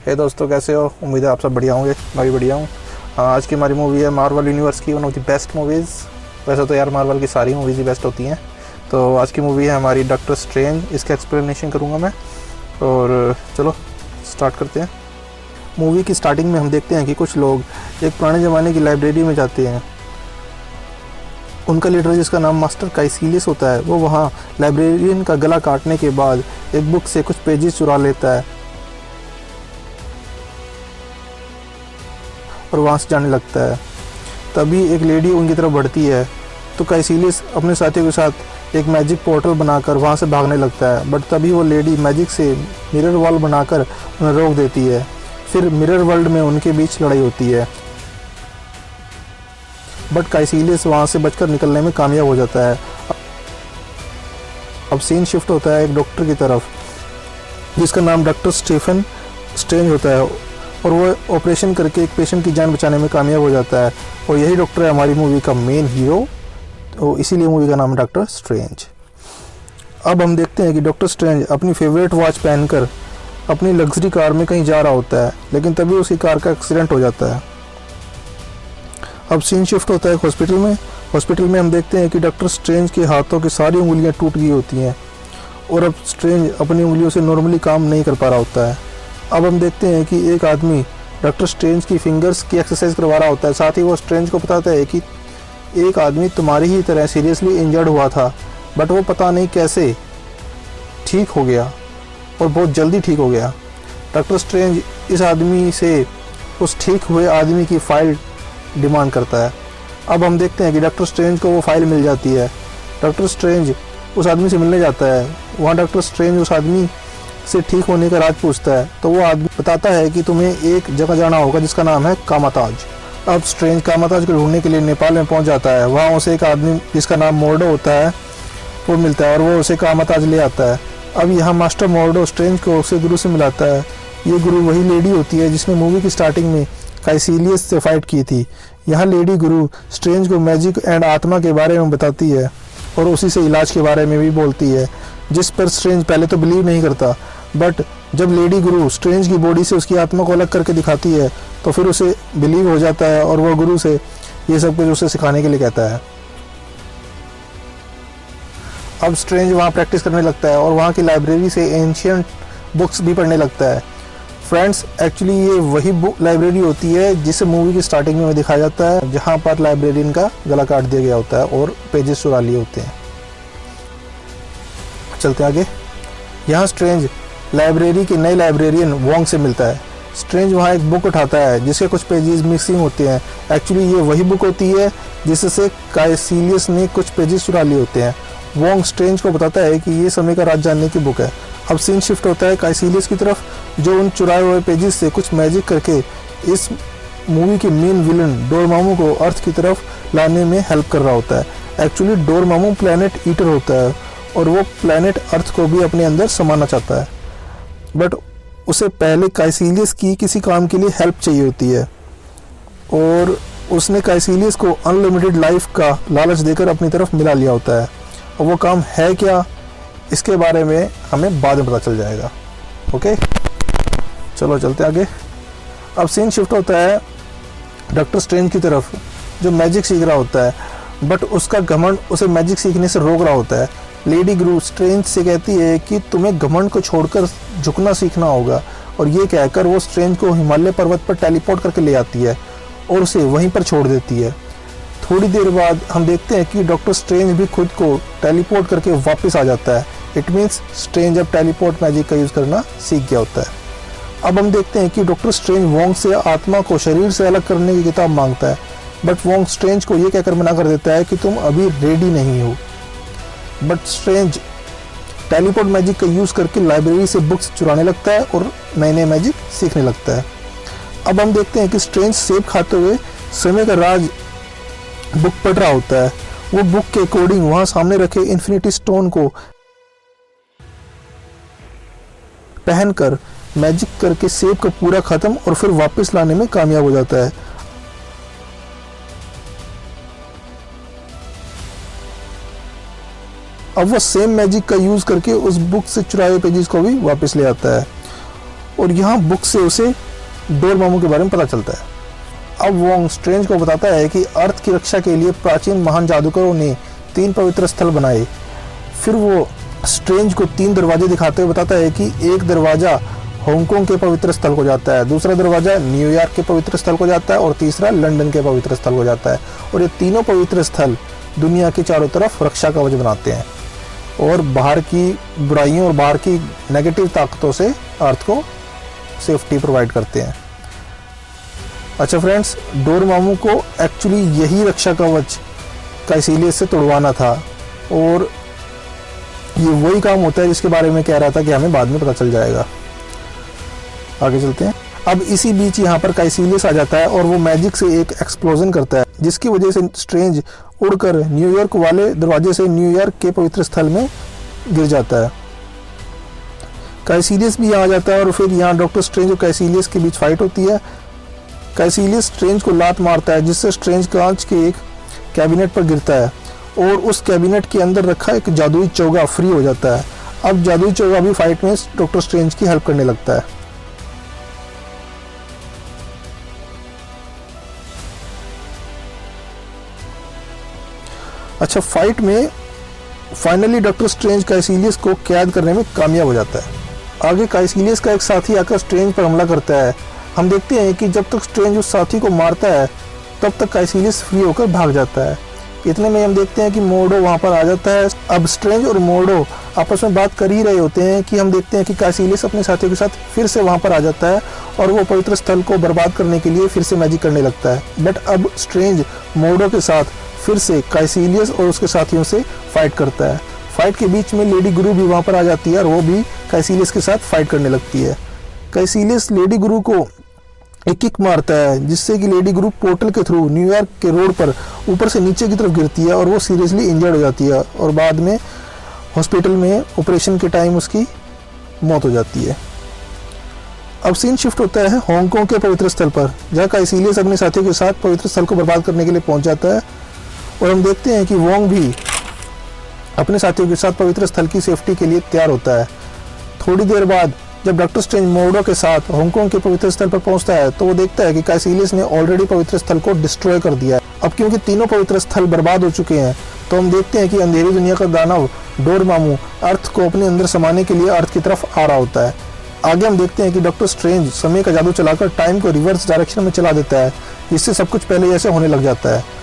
हे दोस्तों, कैसे हो? उम्मीद है आप सब बढ़िया होंगे। मैं भी बढ़िया हूँ। आज की हमारी मूवी है मार्वल यूनिवर्स की one of the best movies. वैसे तो यार मार्वल की सारी मूवीज़ ही बेस्ट होती हैं। तो आज की मूवी है हमारी डॉक्टर स्ट्रेंज। इसका एक्सप्लेनेशन करूँगा मैं, और चलो स्टार्ट करते हैं। मूवी की स्टार्टिंग में हम देखते हैं कि कुछ लोग एक पुराने ज़माने की लाइब्रेरी में जाते हैं। उनका लीडर, जिसका नाम मास्टर काइसिलियस होता है, वो वहाँ लाइब्रेरियन का गला काटने के बाद एक बुक से कुछ पेजेस चुरा लेता है और वहाँ से जाने लगता है। तभी एक लेडी उनकी तरफ बढ़ती है, तो काइसिलियस अपने साथियों के साथ एक मैजिक पोर्टल बनाकर वहाँ से भागने लगता है। बट तभी वो लेडी मैजिक से मिरर वॉल बनाकर उन्हें रोक देती है। फिर मिरर वर्ल्ड में उनके बीच लड़ाई होती है, बट काइसिलियस वहाँ से बचकर निकलने में कामयाब हो जाता है। अब सीन शिफ्ट होता है एक डॉक्टर की तरफ, जिसका नाम डॉक्टर स्टीफन स्ट्रेंज होता है, और वो ऑपरेशन करके एक पेशेंट की जान बचाने में कामयाब हो जाता है। और यही डॉक्टर है हमारी मूवी का मेन हीरो, तो इसीलिए मूवी का नाम है डॉक्टर स्ट्रेंज। अब हम देखते हैं कि डॉक्टर स्ट्रेंज अपनी फेवरेट वॉच पहनकर अपनी लग्जरी कार में कहीं जा रहा होता है, लेकिन तभी उसकी कार का एक्सीडेंट हो जाता है। अब सीन शिफ्ट होता है हॉस्पिटल में। हॉस्पिटल में हम देखते हैं कि डॉक्टर स्ट्रेंज के हाथों की सारी उंगलियां टूट गई होती हैं, और अब स्ट्रेंज अपनी उंगलियों से नॉर्मली काम नहीं कर पा रहा होता है। अब हम देखते हैं कि एक आदमी डॉक्टर स्ट्रेंज की फिंगर्स की एक्सरसाइज करवा रहा होता है। साथ ही वो स्ट्रेंज को बताता है कि एक आदमी तुम्हारी ही तरह सीरियसली इंजर्ड हुआ था, बट वो पता नहीं कैसे ठीक हो गया, और बहुत जल्दी ठीक हो गया। डॉक्टर स्ट्रेंज इस आदमी से उस ठीक हुए आदमी की फाइल डिमांड करता है। अब हम देखते हैं कि डॉक्टर स्ट्रेंज को वो फाइल मिल जाती है। डॉक्टर स्ट्रेंज उस आदमी से मिलने जाता है। वहाँ डॉक्टर स्ट्रेंज उस आदमी से ठीक होने का राज पूछता है, तो वो आदमी बताता है कि तुम्हें एक जगह जाना होगा जिसका नाम है कामाताज। अब स्ट्रेंज कामाताज को ढूंढने के लिए नेपाल में पहुंच जाता है। वहाँ उसे एक आदमी जिसका नाम मोर्डो होता है वो मिलता है, और वो उसे कामाताज ले आता है। अब यहाँ मास्टर मोर्डो स्ट्रेंज को उसे गुरु से मिलाता है। ये गुरु वही लेडी होती है जिसने मूवी की स्टार्टिंग में काइसिलियस से फाइट की थी। यहाँ लेडी गुरु स्ट्रेंज को मैजिक एंड आत्मा के बारे में बताती है, और उसी से इलाज के बारे में भी बोलती है, जिस पर स्ट्रेंज पहले तो बिलीव नहीं करता। बट जब लेडी गुरु स्ट्रेंज की बॉडी से उसकी आत्मा को अलग करके दिखाती है, तो फिर उसे बिलीव हो जाता है, और वह गुरु से ये सब कुछ उसे सिखाने के लिए कहता है। अब स्ट्रेंज वहाँ प्रैक्टिस करने लगता है, और वहाँ की लाइब्रेरी से एंशियंट बुक्स भी पढ़ने लगता है। फ्रेंड्स, एक्चुअली ये वही बुक लाइब्रेरी होती है जिसे मूवी की स्टार्टिंग में दिखाया जाता है, जहाँ पर लाइब्रेरियन का गला काट दिया गया होता है और पेजेस चुरा लिए होते हैं। चलते आगे। यहाँ स्ट्रेंज लाइब्रेरी के नए लाइब्रेरियन वोंग से मिलता है। स्ट्रेंज वहाँ एक बुक उठाता है जिसके कुछ पेजेस मिसिंग होते हैं। एक्चुअली ये वही बुक होती है जिससे काइसिलियस ने कुछ पेजेस चुरा लिए होते हैं। वोंग स्ट्रेंज को बताता है कि ये समय का राज जानने की बुक है। अब सीन शिफ्ट होता है काइसिलियस की तरफ, जो उन चुराए हुए पेजेस से कुछ मैजिक करके इस मूवी के मेन विलन डोरमामू को अर्थ की तरफ लाने में हेल्प कर रहा होता है। एक्चुअली डोरमामू प्लैनेट ईटर होता है, और वो प्लैनेट अर्थ को भी अपने अंदर समाना चाहता है, बट उसे पहले काइसिलियस की किसी काम के लिए हेल्प चाहिए होती है, और उसने काइसिलियस को अनलिमिटेड लाइफ का लालच देकर अपनी तरफ मिला लिया होता है। और वो काम है क्या, इसके बारे में हमें बाद में पता चल जाएगा। ओके, चलो चलते आगे। अब सीन शिफ्ट होता है डॉक्टर स्ट्रेंज की तरफ, जो मैजिक सीख रहा होता है, बट उसका घमंड उसे मैजिक सीखने से रोक रहा होता है। लेडी गुरु स्ट्रेंज से कहती है कि तुम्हें घमंड को छोड़कर झुकना सीखना होगा, और ये कहकर वो स्ट्रेंज को हिमालय पर्वत पर टेलीपोर्ट करके ले आती है और उसे वहीं पर छोड़ देती है। थोड़ी देर बाद हम देखते हैं कि डॉक्टर स्ट्रेंज भी खुद को टेलीपोर्ट करके वापस आ जाता है। इट मीन्स स्ट्रेंज अब टेलीपोर्ट मैजिक का यूज़ करना सीख गया होता है। अब हम देखते हैं कि डॉक्टर स्ट्रेंज वोंग से आत्मा को शरीर से अलग करने की किताब मांगता है, बट वोंग स्ट्रेंज को ये कहकर मना कर देता है कि तुम अभी रेडी नहीं हो। बट स्ट्रेंज टेलीपोर्ट मैजिक का यूज़ करके लाइब्रेरी से बुक्स चुराने लगता है और नए नए मैजिक सीखने लगता है। अब हम देखते हैं कि स्ट्रेंज सेब खाते हुए समय का राज बुक पढ़ रहा होता है। वो बुक के अकॉर्डिंग वहाँ सामने रखे इन्फिनिटी स्टोन को पहनकर मैजिक करके सेब को पूरा खत्म और फिर वापस लाने में कामयाब हो जाता है। अब वो सेम मैजिक का यूज करके उस बुक से चुराए पेजेस को भी वापस ले आता है। और यहाँ बुक से उसे डोरमामू के बारे में पता चलता है। अब वोंग स्ट्रेंज को बताता है कि अर्थ की रक्षा के लिए प्राचीन महान जादूगरों ने 3 पवित्र स्थल बनाए। फिर वो स्ट्रेंज को 3 दरवाजे दिखाते हुए बताता है कि एक दरवाज़ा हांगकांग के पवित्र स्थल को जाता है, दूसरा दरवाज़ा न्यूयॉर्क के पवित्र स्थल को जाता है और तीसरा लंदन के पवित्र स्थल को जाता है। और ये तीनों पवित्र स्थल दुनिया के चारों तरफ रक्षा कवच बनाते हैं और बाहर की बुराइयों और बाहर की नेगेटिव ताकतों से अर्थ को सेफ्टी प्रोवाइड करते हैं। अच्छा फ्रेंड्स, डोरमामू को एक्चुअली यही रक्षा कवच काइसिलियस से तोड़वाना था और ये वही काम होता है जिसके बारे में कह रहा था कि हमें बाद में पता चल जाएगा। आगे चलते हैं। अब इसी बीच यहाँ पर काइसिलियस आ जाता है और वो मैजिक से एक एक्सप्लोजन करता है जिसकी वजह से स्ट्रेंज उड़कर न्यूयॉर्क वाले दरवाजे से न्यूयॉर्क के पवित्र स्थल में गिर जाता है। काइसिलियस भी यहाँ आ जाता है और फिर यहाँ डॉक्टर स्ट्रेंज और काइसिलियस के बीच फाइट होती है। काइसिलियस स्ट्रेंज को लात मारता है जिससे स्ट्रेंज कांच के एक कैबिनेट पर गिरता है और उस कैबिनेट के अंदर रखा एक जादुई चौगा फ्री हो जाता है। अब जादुई चौगा भी फाइट में डॉक्टर स्ट्रेंज की हेल्प करने लगता है। अच्छा, फाइट में फाइनली डॉक्टर स्ट्रेंज काइसिलियस को कैद करने में कामयाब हो जाता है। आगे काइसिलियस का एक साथी आकर स्ट्रेंज पर हमला करता है। हम देखते हैं कि जब तक स्ट्रेंज उस साथी को मारता है तब तक काइसिलियस फ्री होकर भाग जाता है। इतने में हम देखते हैं कि मोर्डो वहां पर आ जाता है। अब स्ट्रेंज और मोर्डो आपस में बात कर ही रहे होते हैं कि हम देखते हैं कि काइसिलियस अपने साथियों के साथ फिर से वहां पर आ जाता है और वो पवित्र स्थल को बर्बाद करने के लिए फिर से मैजिक करने लगता है। बट अब स्ट्रेंज मोर्डो के साथ फिर से काइसिलियस और उसके साथियों से फाइट करता है। फाइट के बीच में लेडी गुरु भी वहां पर आ जाती है और वो भी काइसिलियस के साथ फाइट करने लगती है। काइसिलियस लेडी गुरु को एक किक मारता है जिससे कि लेडी गुरु पोर्टल के थ्रू न्यूयॉर्क के रोड पर ऊपर से नीचे की तरफ गिरती है और वो सीरियसली इंजर्ड हो जाती है और बाद में हॉस्पिटल में ऑपरेशन के टाइम उसकी मौत हो जाती है। अब सीन शिफ्ट होता है हांगकांग के पवित्र स्थल पर जहाँ काइसिलियस अपने साथियों के साथ पवित्र स्थल को बर्बाद करने के लिए पहुंच जाता है और हम देखते हैं कि वोंग भी अपने साथियों के साथ पवित्र स्थल की सेफ्टी के लिए तैयार होता है। थोड़ी देर बाद जब डॉक्टर स्ट्रेंज मोर्डो के साथ हांगकांग के पवित्र स्थल पर पहुंचता है तो वो देखता है कि काइसिलियस ने ऑलरेडी पवित्र स्थल को डिस्ट्रॉय कर दिया है। अब क्योंकि तीनों पवित्र स्थल बर्बाद हो चुके हैं तो हम देखते हैं कि अंधेरी दुनिया का दानव डोरमामू अर्थ को अपने अंदर समाने के लिए अर्थ की तरफ आ रहा होता है। आगे हम देखते हैं कि डॉक्टर स्ट्रेंज समय का जादू चलाकर टाइम को रिवर्स डायरेक्शन में चला देता है जिससे सब कुछ पहले जैसे होने लग जाता है।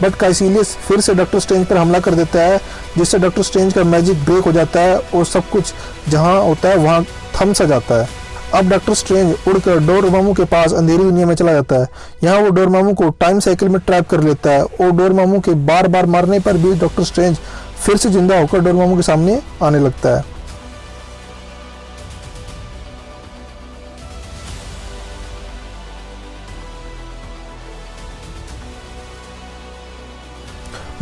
बट काइसिलियस फिर से डॉक्टर स्ट्रेंज पर हमला कर देता है जिससे डॉक्टर स्ट्रेंज का मैजिक ब्रेक हो जाता है और सब कुछ जहां होता है वहां थम सा जाता है। अब डॉक्टर स्ट्रेंज उड़कर डोरमामू के पास अंधेरी दुनिया में चला जाता है। यहाँ वो डोरमामू को टाइम साइकिल में ट्रैप कर लेता है और डोरमामू के बार बार मारने पर भी डॉक्टर स्ट्रेंज फिर से जिंदा होकर डोरमामू के सामने आने लगता है।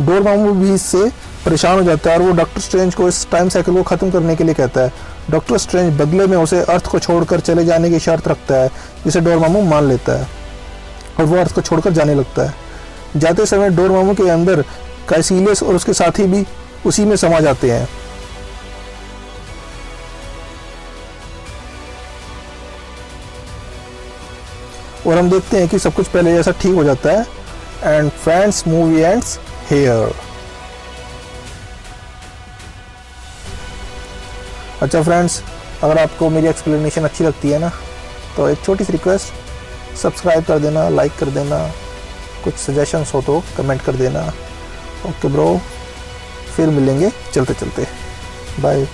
डोरमामू भी इससे परेशान हो जाता है और वो डॉक्टर स्ट्रेंज को इस टाइम साइकिल को खत्म करने के लिए कहता है। डॉक्टर स्ट्रेंज बदले में उसे अर्थ को छोड़कर चले जाने की शर्त रखता है जिसे डोरमामू मान लेता है और वो अर्थ को छोड़कर जाने लगता है। जाते समय डोरमामू के अंदर काइसिलियस और उसके साथी भी उसी में समा जाते हैं। और हम देखते हैं कि सब कुछ पहले जैसा ठीक हो जाता है। And friends, movie ends here. अच्छा फ्रेंड्स, अगर आपको मेरी एक्सप्लेनेशन अच्छी लगती है ना तो एक छोटी सी रिक्वेस्ट, सब्सक्राइब कर देना, लाइक कर देना, कुछ सजेशंस हो तो कमेंट कर देना। ओके ब्रो, फिर मिलेंगे चलते चलते। बाय।